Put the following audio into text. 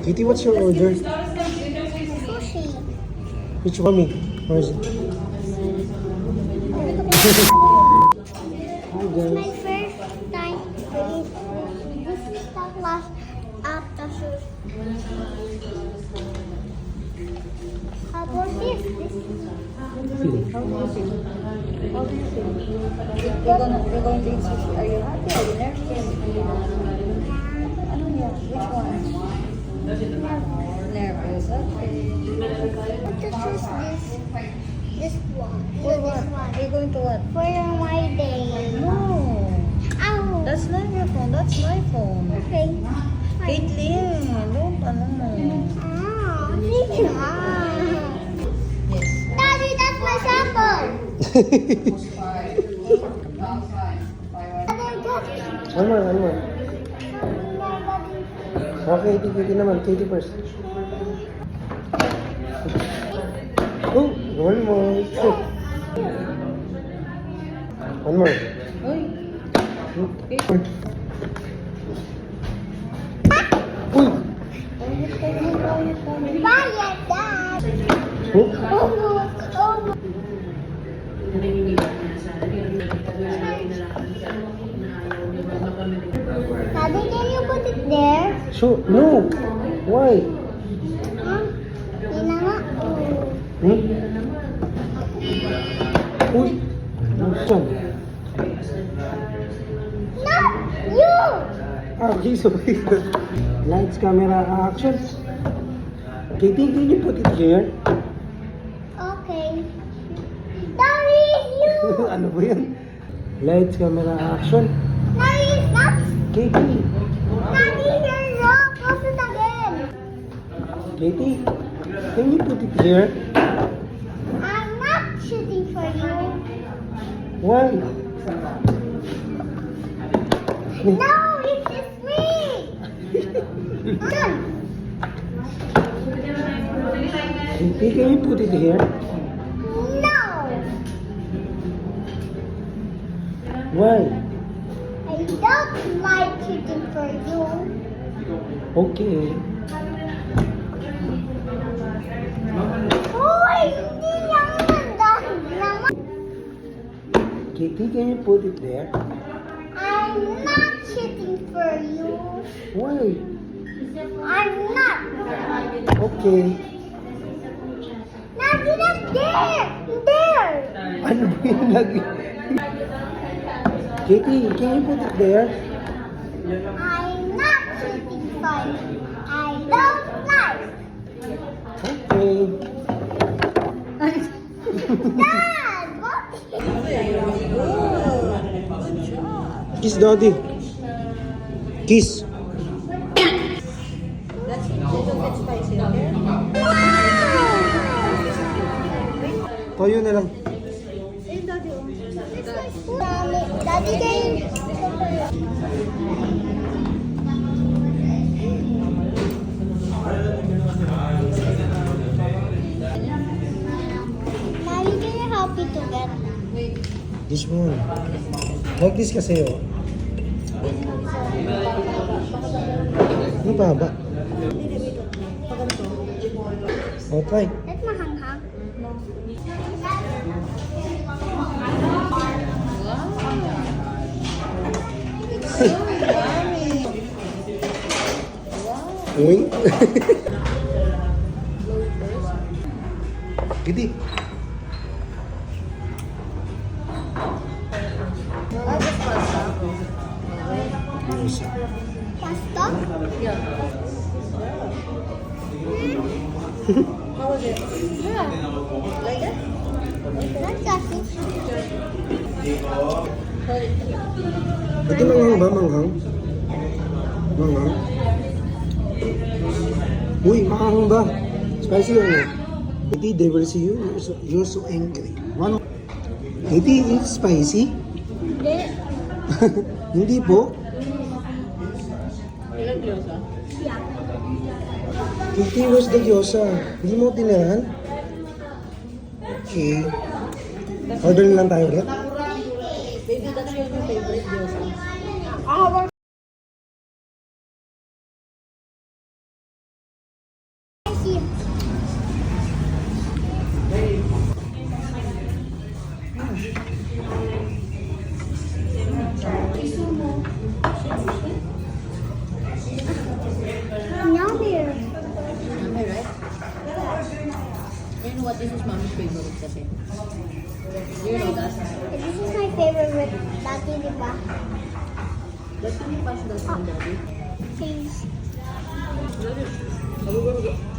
Kitty, what's your order? Sushi. Which one? Where is it? Hi My guys. first time to eat sushi. This is the last after sushi. How about this? How do you feel? You're going to eat sushi. Are you happy? Are you nervous? Ano yan? Which one? Nervous. Okay. Want to choose this one. For This what? one. Are you going to what? For my day. No. Ow. That's not your phone. That's my phone. Okay. Caitlin, don't ano. Thank you. Yes. Daddy, that's my sample. One more. Okay, Kitty naman. Kitty first. Oh, one more. Oh. One more. Uy. Uy! Quiet, Dad. Oh. Oh. Daddy, can you put it there? So, no. Why? Huh? Yun na nga. Hmm? Uy! Saan? Not you! Ah, okay, sorry. Lights, camera, action. Kitty, can you put it here? Okay. Daddy, you! Ano ba yan? Lights, camera, action. Daddy, stop! Kitty! Daddy, you're wrong. Close it again. Kitty, can you put it here? I'm not shooting for you. Why? No, it's me. Done. Kitty, can you put it here? No. Why? I don't like shooting for you. Okay. Hoy, hindi naman. Dahil naman. Kitty, can you put it there? I'm not shooting for you. Why? I'm not. Okay. Not there. There. Ano ba yung lagi? Kitty, can you put it there? I'm not shooting for you. I don't like. Okay. Dad, what? Good job. Kiss daddy. Kiss. That's a little bit spicy, okay? Toyo na lang. Hey, Daddy. Daddy, can you? Mommy, can you help me to get? This one. Like this kasi oh. Ano pa ba? Oh, try. Let mahanghang. Uwing. Kitty. Pasta? Yeah. How was it? Yeah. Like it? Not sausage. Ito manghang ba? Manghang? Manghang? Uy, manghang ba? Spicy ano? Kitty, they will see you. You're so angry. One. Kitty, it's spicy? Hindi. Hindi po. Ilang gyoza? Yeah. Kitty, where's the gyoza? Hindi mo tinahan? Okay. Order na lang tayo ulit. Baby, that's your favorite gyoza. Ah, You know that. This is my favorite with Daddy, di ba? But can you pass that on, Daddy? Please. Daddy,